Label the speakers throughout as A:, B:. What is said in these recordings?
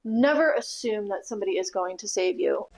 A: Never assume that somebody is going to save you.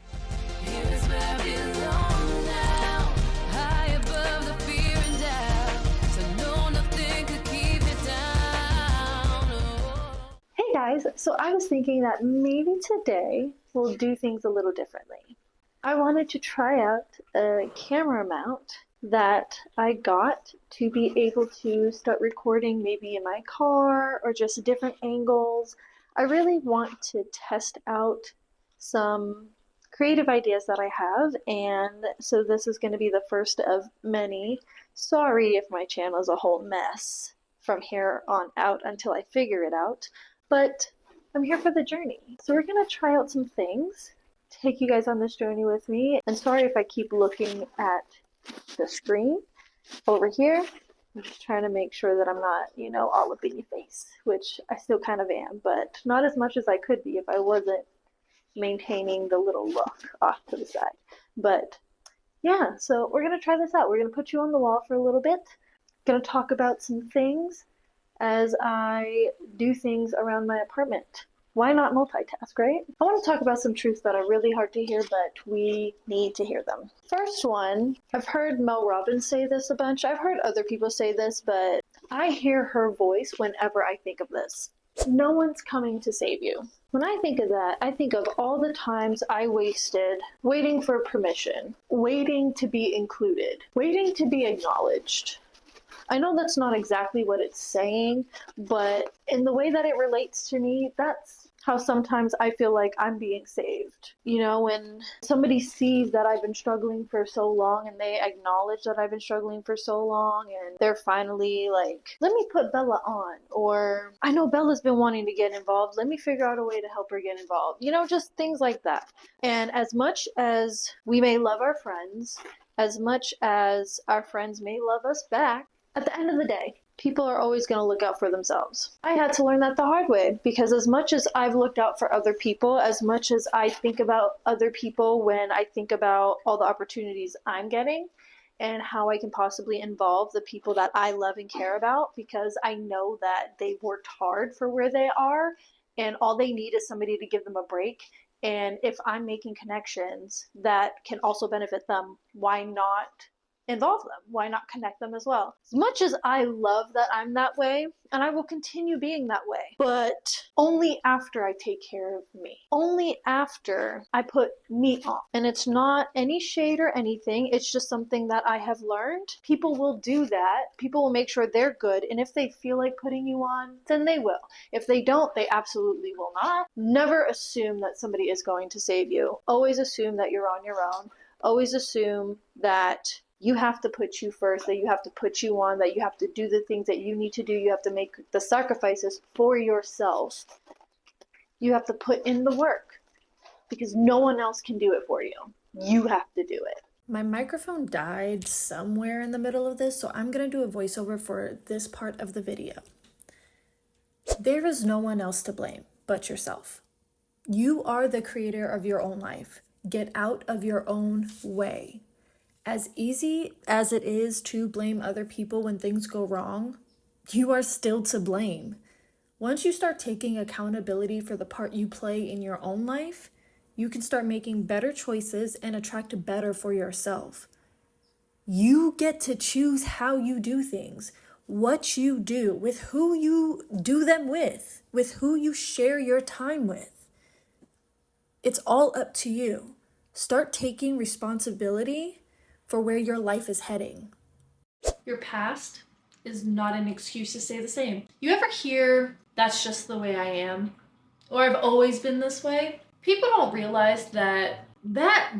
A: Hey guys, so I was thinking that maybe today we'll do things a little differently. I wanted to try out a camera mount that I got to be able to start recording maybe in my car or just different angles. I really want to test out some creative ideas that I have, and so this is going to be the first of many. Sorry if my channel is a whole mess from here on out until I figure it out, but I'm here for the journey. So we're going to try out some things, take you guys on this journey with me, and sorry if I keep looking at the screen over here. I'm just trying to make sure that I'm not, all up in your face, which I still kind of am, but not as much as I could be if I wasn't maintaining the little look off to the side. But yeah, so we're going to try this out. We're going to put you on the wall for a little bit. Going to talk about some things as I do things around my apartment. Why not multitask, right? I want to talk about some truths that are really hard to hear, but we need to hear them. First one, I've heard Mel Robbins say this a bunch. I've heard other people say this, but I hear her voice whenever I think of this. No one's coming to save you. When I think of that, I think of all the times I wasted waiting for permission, waiting to be included, waiting to be acknowledged. I know that's not exactly what it's saying, but in the way that it relates to me, that's how sometimes I feel like I'm being saved. When somebody sees that I've been struggling for so long and they acknowledge that I've been struggling for so long and they're finally like, let me put Bella on, or I know Bella's been wanting to get involved, let me figure out a way to help her get involved. Just things like that. And as much as we may love our friends, as much as our friends may love us back, at the end of the day, people are always going to look out for themselves. I had to learn that the hard way, because as much as I've looked out for other people, as much as I think about other people when I think about all the opportunities I'm getting and how I can possibly involve the people that I love and care about, because I know that they've worked hard for where they are and all they need is somebody to give them a break. And if I'm making connections that can also benefit them, why not involve them? Why not connect them as well? As much as I love that I'm that way, and I will continue being that way, but only after I take care of me. Only after I put me on. And it's not any shade or anything. It's just something that I have learned. People will do that. People will make sure they're good. And if they feel like putting you on, then they will. If they don't, they absolutely will not. Never assume that somebody is going to save you. Always assume that you're on your own. Always assume that you have to put you first, that you have to put you on, that you have to do the things that you need to do. You have to make the sacrifices for yourself. You have to put in the work because no one else can do it for you. You have to do it.
B: My microphone died somewhere in the middle of this, so I'm going to do a voiceover for this part of the video. There is no one else to blame but yourself. You are the creator of your own life. Get out of your own way. As easy as it is to blame other people when things go wrong, you are still to blame. Once you start taking accountability for the part you play in your own life, you can start making better choices and attract better for yourself. You get to choose how you do things, what you do, with who you do them with who you share your time with. It's all up to you. Start taking responsibility for where your life is heading. Your past is not an excuse to stay the same. You ever hear, that's just the way I am, or I've always been this way? People don't realize that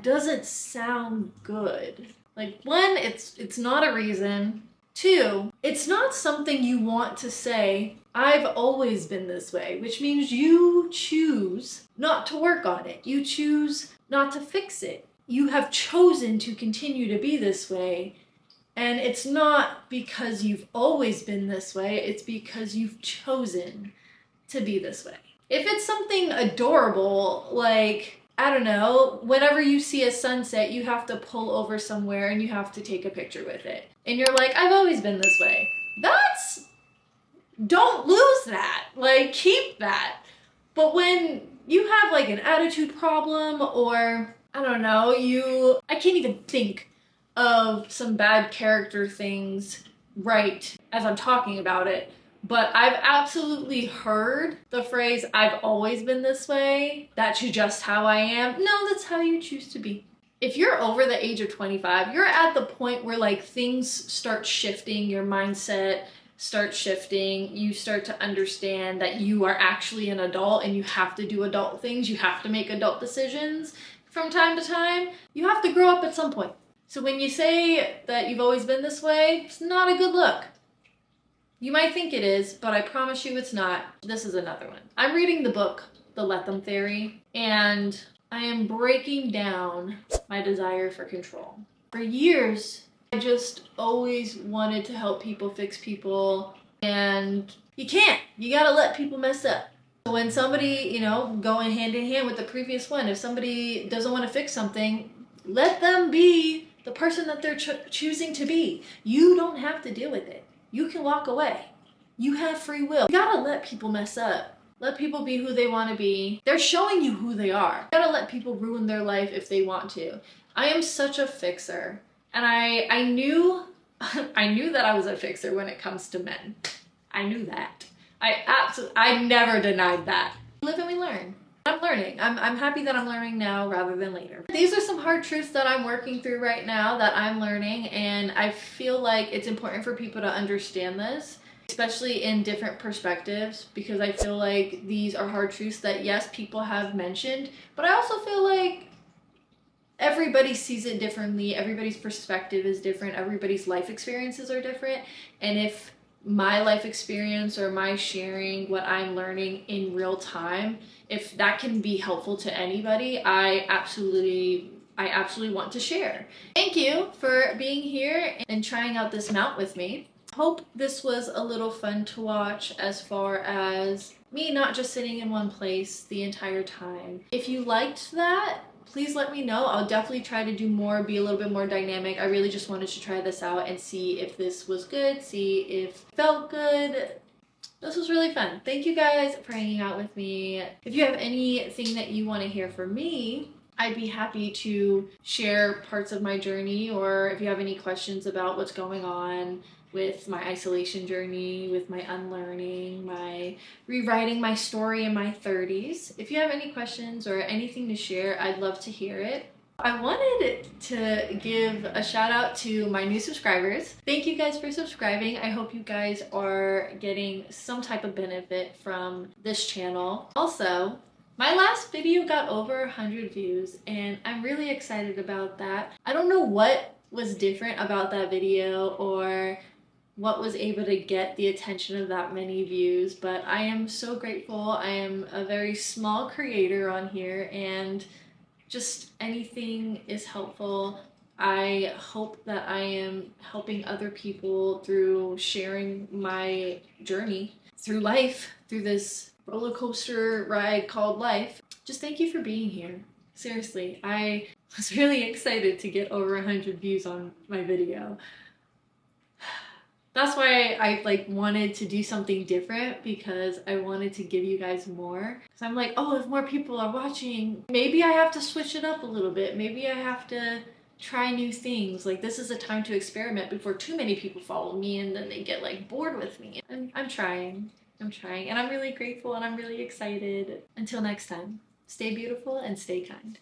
B: doesn't sound good. Like, one, it's not a reason. Two, it's not something you want to say, I've always been this way, which means you choose not to work on it. You choose not to fix it. You have chosen to continue to be this way, and it's not because you've always been this way, it's because you've chosen to be this way. If it's something adorable, like, I don't know, whenever you see a sunset, you have to pull over somewhere and you have to take a picture with it. And you're like, I've always been this way. Don't lose that. Like, keep that. But when you have like an attitude problem, or I don't know, I can't even think of some bad character things right as I'm talking about it, but I've absolutely heard the phrase, I've always been this way, that's just how I am. No, that's how you choose to be. If you're over the age of 25, you're at the point where like things start shifting, your mindset starts shifting, you start to understand that you are actually an adult and you have to do adult things, you have to make adult decisions from time to time. You have to grow up at some point. So when you say that you've always been this way, it's not a good look. You might think it is, but I promise you it's not. This is another one. I'm reading the book, The Let Them Theory, and I am breaking down my desire for control. For years, I just always wanted to help people, fix people, and you can't. You gotta let people mess up. So when somebody, going hand in hand with the previous one, if somebody doesn't want to fix something, let them be the person that they're choosing to be. You don't have to deal with it. You can walk away. You have free will. You gotta let people mess up. Let people be who they want to be. They're showing you who they are. You gotta let people ruin their life if they want to. I am such a fixer. And I knew that I was a fixer when it comes to men. I knew that. I never denied that. We live and we learn. I'm learning. I'm happy that I'm learning now rather than later. These are some hard truths that I'm working through right now that I'm learning, and I feel like it's important for people to understand this, especially in different perspectives, because I feel like these are hard truths that, yes, people have mentioned, but I also feel like everybody sees it differently. Everybody's perspective is different. Everybody's life experiences are different. And if my life experience or my sharing what I'm learning in real time, if that can be helpful to anybody, I absolutely want to share. Thank you for being here and trying out this mount with me. Hope this was a little fun to watch as far as me not just sitting in one place the entire time. If you liked that, please let me know. I'll definitely try to do more, be a little bit more dynamic. I really just wanted to try this out and see if this was good, see if it felt good. This was really fun. Thank you guys for hanging out with me. If you have anything that you want to hear from me, I'd be happy to share parts of my journey, or if you have any questions about what's going on with my isolation journey, with my unlearning, my rewriting my story in my 30s. If you have any questions or anything to share, I'd love to hear it. I wanted to give a shout out to my new subscribers. Thank you guys for subscribing. I hope you guys are getting some type of benefit from this channel. Also, my last video got over 100 views and I'm really excited about that. I don't know what was different about that video or what was able to get the attention of that many views, but I am so grateful. I am a very small creator on here, and just anything is helpful. I hope that I am helping other people through sharing my journey through life, through this roller coaster ride called life. Just thank you for being here. Seriously, I was really excited to get over 100 views on my video. That's why I wanted to do something different, because I wanted to give you guys more. So I'm like, oh, if more people are watching, maybe I have to switch it up a little bit. Maybe I have to try new things. Like, this is a time to experiment before too many people follow me and then they get bored with me. And I'm trying, and I'm really grateful and I'm really excited. Until next time, stay beautiful and stay kind.